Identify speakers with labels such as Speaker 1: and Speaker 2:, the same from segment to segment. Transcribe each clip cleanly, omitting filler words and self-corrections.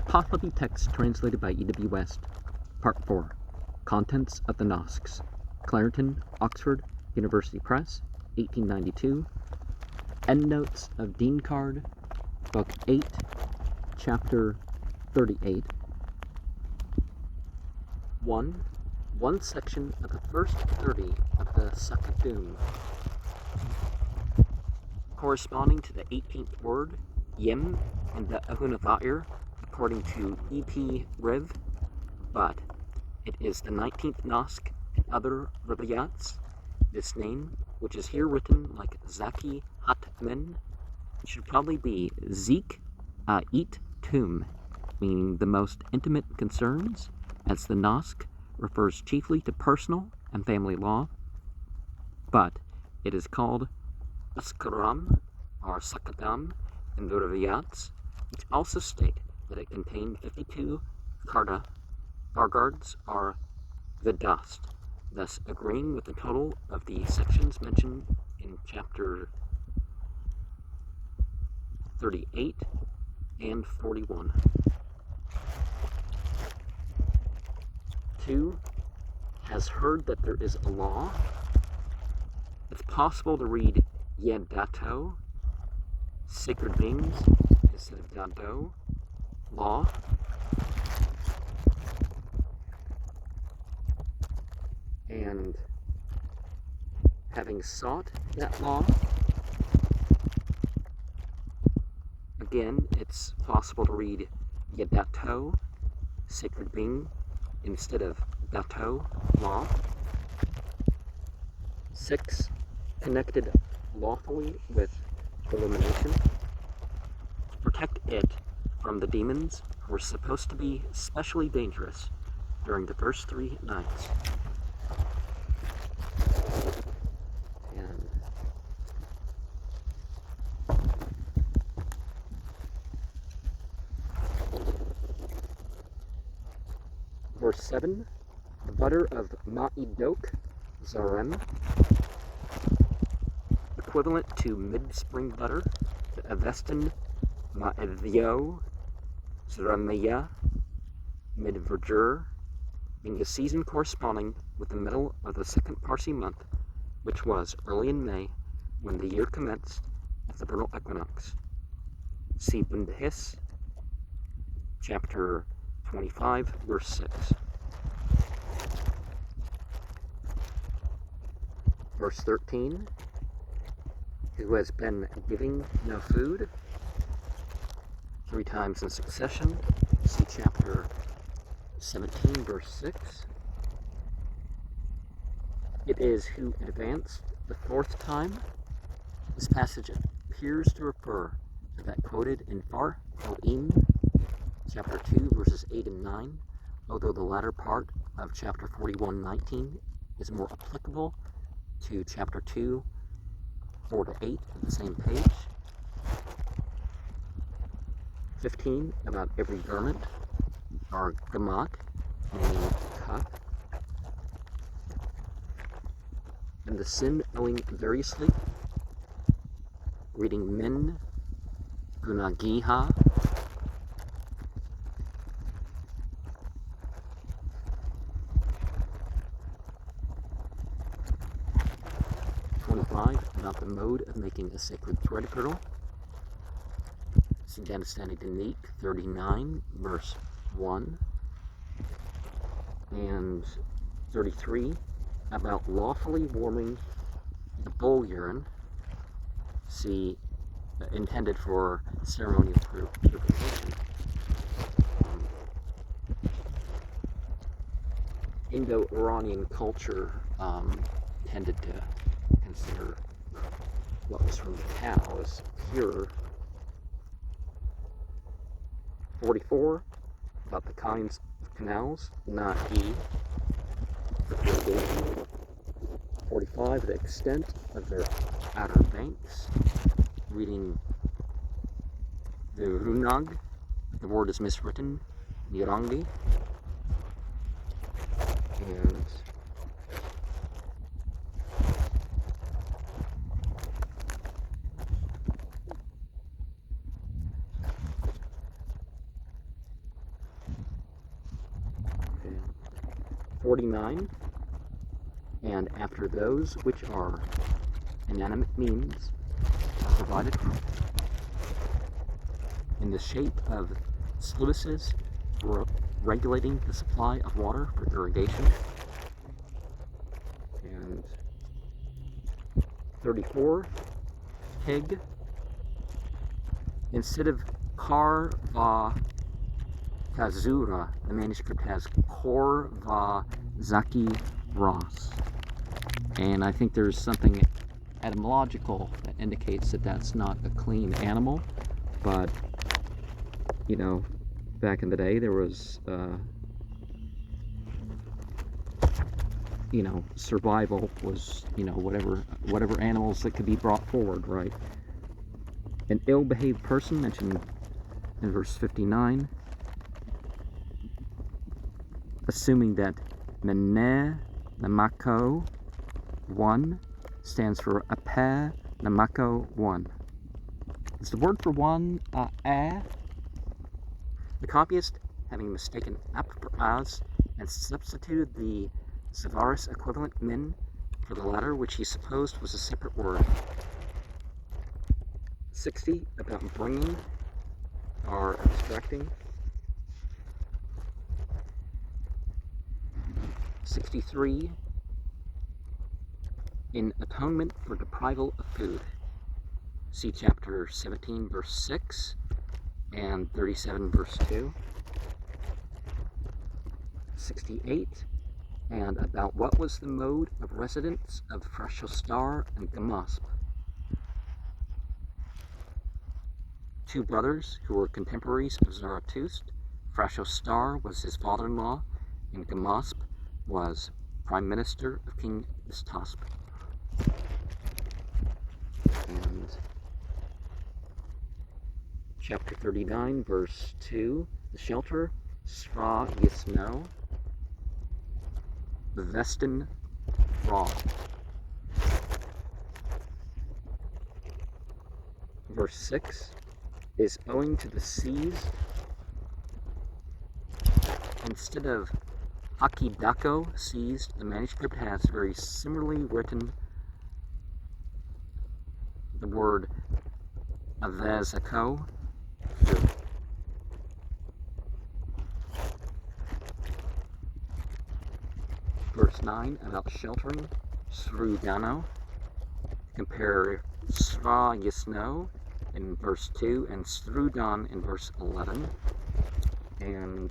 Speaker 1: Pahlavi text translated by E.W. West. Part 4. Contents of the Nasks. Clarendon, Oxford, University Press, 1892. Endnotes of Dinkard, Book 8, Chapter 38. 1. One section of the first 30 of the Second Doom, corresponding to the 18th word, Yim, in the Ahunavair, according to E.P. Riv, but it is the 19th Nask and other Rivayats. This name, which is here written like Zaki Hatmen, should probably be Zik Ait Tum, meaning the most intimate concerns, as the Nask refers chiefly to personal and family law, but it is called Askaram or Sakadam in the Rivayats, which also state that it contained 52 Kargards or Vedast, thus agreeing with the total of the sections mentioned in chapter 38 and 41. 2. Has heard that there is a law. It's possible to read Yedato, sacred beings, instead of Dado, law. And having sought that law, again, it's possible to read Yedato, sacred being, instead of Dato, law. 6. Connected lawfully with illumination. To protect it from the demons who were supposed to be especially dangerous during the first 3 nights. And verse 7, the butter of Ma'idok Zarem, equivalent to mid-spring butter, the Avestan Ma'edhio Zrameya mid-verdure, being a season corresponding with the middle of the second Parsi month, which was early in May, when the year commenced at the vernal equinox. See Bundahis, chapter 25, verse 6. Verse 13, who has been giving no food 3 times in succession. See chapter 17, verse 6. It is who advanced the 4th time. This passage appears to refer to that quoted in Far Ho'im, chapter 2, verses 8 and 9, although the latter part of chapter 41:19 is more applicable to chapter 2, 4-8 of the same page. 15, about every garment, or gamak, meaning cup. And the sin owing variously, reading min, gunagiha, about the mode of making a sacred thread girdle. See Danastani Danik 39, verse 1. And 33, about lawfully warming the bull urine. See, intended for ceremonial purification. Indo-Iranian culture tended to consider what was from the cow as pure. 44, about the kinds of canals, not E, for irrigation. 45, the extent of their outer banks, reading the Runag, the word is miswritten, Nirangi, and 49, and after those which are inanimate means are provided for, in the shape of sluices for regulating the supply of water for irrigation, and 34, Hig, instead of Kar va Kazura, the manuscript has Kor va Zaki Ras. And I think there's something etymological that indicates that that's not a clean animal, but, you know, back in the day there was, you know, survival was, you know, whatever animals that could be brought forward, right? An ill-behaved person mentioned in verse 59, assuming that Mene Namako 1 stands for Ape Namako 1. Is the word for one a? The copyist, having mistaken ap for as, and substituted the Zavaris equivalent min for the latter, which he supposed was a separate word. 60, about bringing or abstracting. 63, in atonement for deprival of food. See chapter 17, verse 6, and 37, verse 2. 68, and about what was the mode of residence of Frashostar and Gamasp, two brothers who were contemporaries of Zarathustra. Frashostar was his father-in-law, and Gamasp was prime minister of King Istasp. And chapter 39, verse 2, the shelter, Sra Yisno, the Vestin Ra. Verse 6 is owing to the seas. Instead of Hakidako, seized, the manuscript has very similarly written the word Avezako. Verse 9, about sheltering, Srudano. Compare Sra Yisno in verse 2 and Srudan in verse 11. And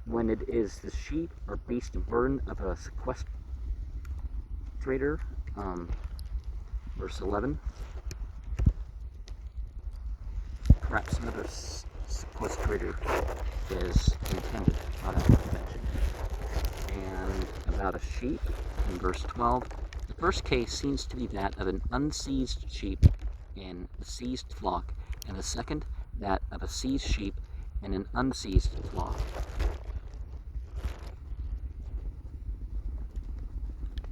Speaker 1: when it is the sheep or beast of burden of a sequestrator, verse 11. Perhaps another sequestrator is intended on a convention. And about a sheep in verse 12. The first case seems to be that of an unseized sheep in a seized flock, and the second that of a seized sheep in an unseized flock.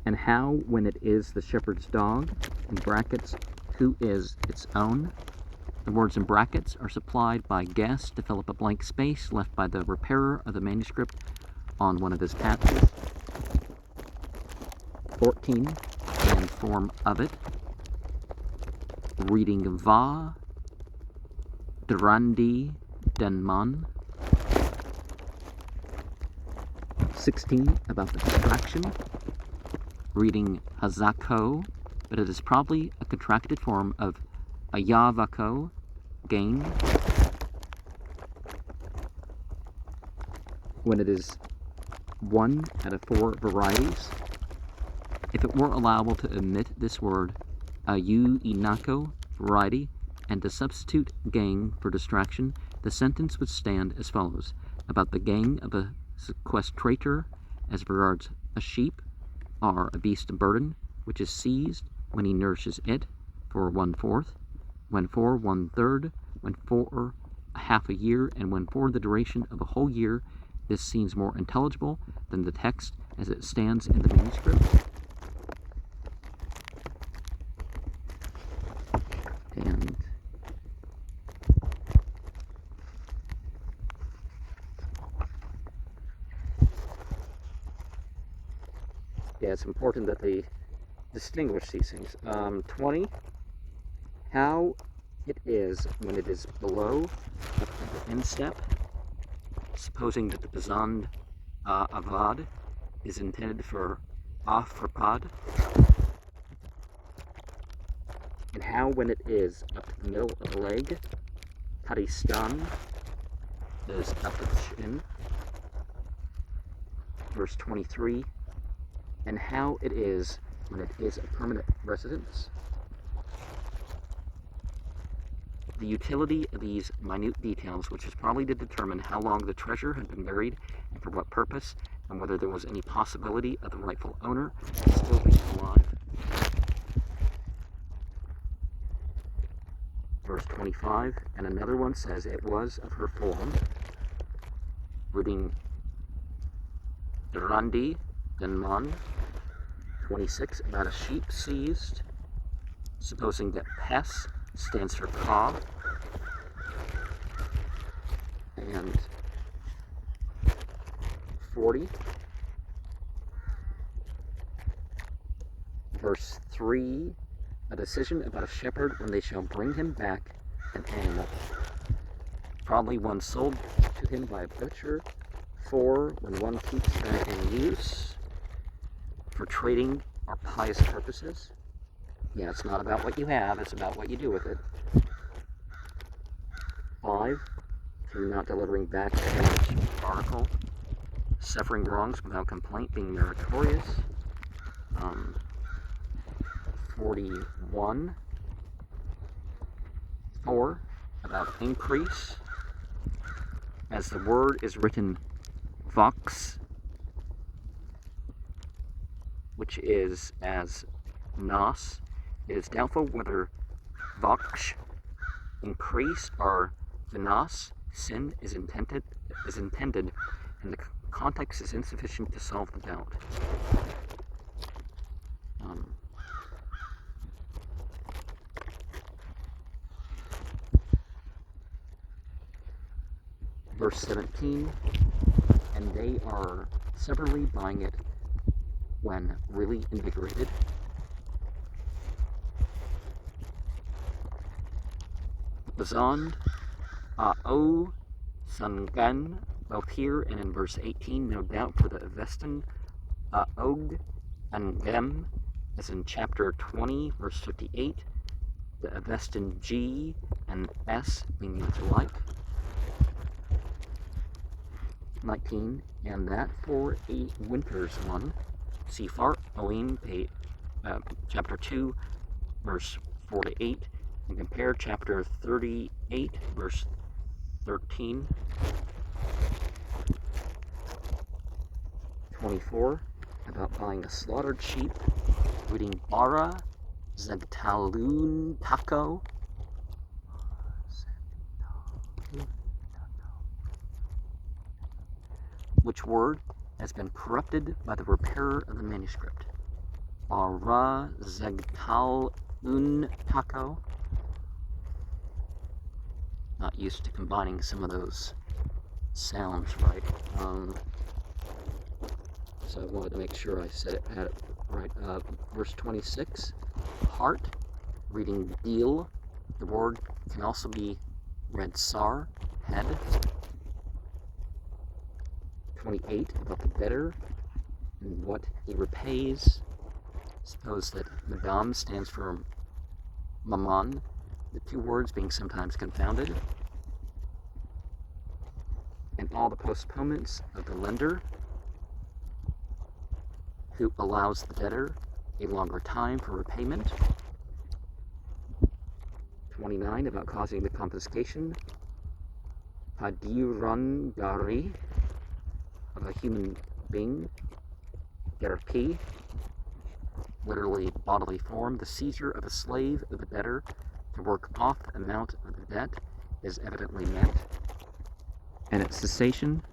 Speaker 1: And how, when it is the shepherd's dog, in brackets, who is its own. The words in brackets are supplied by guess to fill up a blank space left by the repairer of the manuscript on one of his patches. 14, and form of it. Reading va, drandi, denman. 16, about the contraction. Reading hazako, but it is probably a contracted form of ayavako, gain. When it is one out of 4 varieties. If it were allowable to omit this word, ayu inako, variety, and to substitute gang for distraction, the sentence would stand as follows. About the gang of a sequestrator as regards a sheep, are a beast of burden, which is seized when he nourishes it for 1/4, when for 1/3, when for half a year, and when for the duration of a whole year. This seems more intelligible than the text as it stands in the manuscript. And Yeah, it's important that they distinguish these things. 20, how it is when it is below the instep, supposing that the Bazand Avad is intended for for pod, and how when it is up to the middle of the leg, Paristan is up to the shin, verse 23, and how it is when it is a permanent residence. The utility of these minute details, which is probably to determine how long the treasure had been buried and for what purpose, and whether there was any possibility of the rightful owner still being alive. Verse 25, and another one says it was of her form, reading Randi Denman. 26, about a sheep seized, supposing that Pes stands for Ka, and 40, verse 3, a decision about a shepherd when they shall bring him back an animal, probably one sold to him by a butcher, 4, when one keeps them in use for trading or pious purposes. Yeah, it's not about what you have, it's about what you do with it. 5, through not delivering back a damaged article, suffering wrongs without complaint being meritorious. 41, 4, about increase, as the word is written vox, which is as nos. It is doubtful whether vox, increase, or vinas, sin, is intended, and the context is insufficient to solve the doubt. Verse 17, and they are severally buying it when really invigorated. Bazand, O, Sangan, both here and in verse 18, no doubt for the Avestan, Og, and Gem, as in chapter 20, verse 58, the Avestan G and S being much alike. 19, and that for a winter's one, see Fart, Oin, chapter 2, verse 4 to 8, and compare chapter 38, verse 13. 24, about buying a slaughtered sheep, reading Bara Zagtalun Taco. Which word has been corrupted by the repairer of the manuscript. Bara Zagtalun Taco. Not used to combining some of those sounds right. So I wanted to make sure I said it had it right. Verse 26, heart, reading deal. The word can also be read sar, head. 28, about the debtor and what he repays. Suppose that Madame stands for Maman, the two words being sometimes confounded. And all the postponements of the lender, who allows the debtor a longer time for repayment. 29, about causing the confiscation. Hadirangari, of a human being. Therapy, literally bodily form. The seizure of a slave of a debtor to work off the amount of the debt is evidently meant. And its cessation,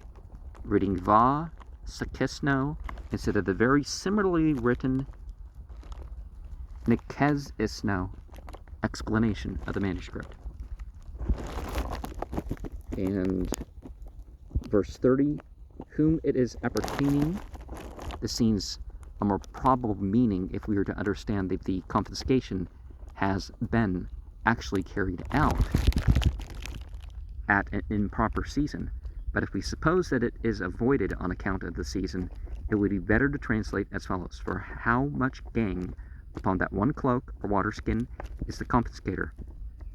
Speaker 1: reading va, sakesno, instead of the very similarly written nikesisno explanation of the manuscript. And verse 30, whom it is appertaining, the scenes a more probable meaning if we were to understand that the confiscation has been actually carried out at an improper season. But if we suppose that it is avoided on account of the season, it would be better to translate as follows: for how much gang upon that one cloak or water skin is the confiscator,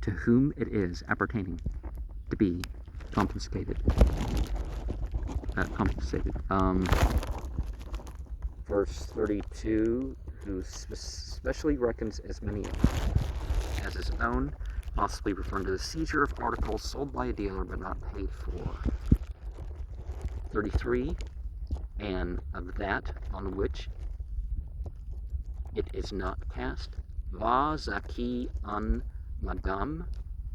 Speaker 1: to whom it is appertaining to be confiscated. Verse 32, who specially reckons as many as his own, possibly referring to the seizure of articles sold by a dealer but not paid for. 33, and of that on which it is not cast. Va zaki an madam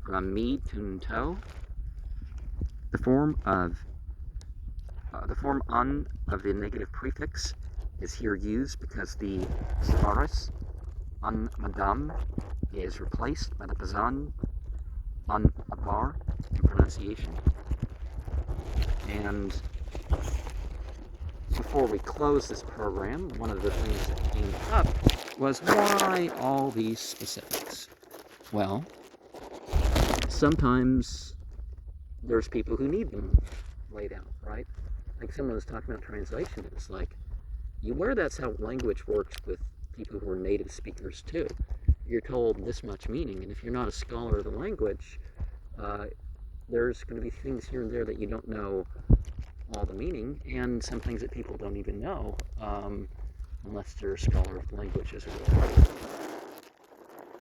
Speaker 1: rami tunto. The form an of the negative prefix is here used because the svaras an madam is replaced by the pazan an abar in pronunciation. And before we close this program, one of the things that came up was, why all these specifics? Well, sometimes there's people who need them laid out, right? Like someone was talking about translation, it's like, you aware that's how language works with people who are native speakers too. You're told this much meaning, and if you're not a scholar of the language, there's going to be things here and there that you don't know all the meaning, and some things that people don't even know, unless they're a scholar of the language as well.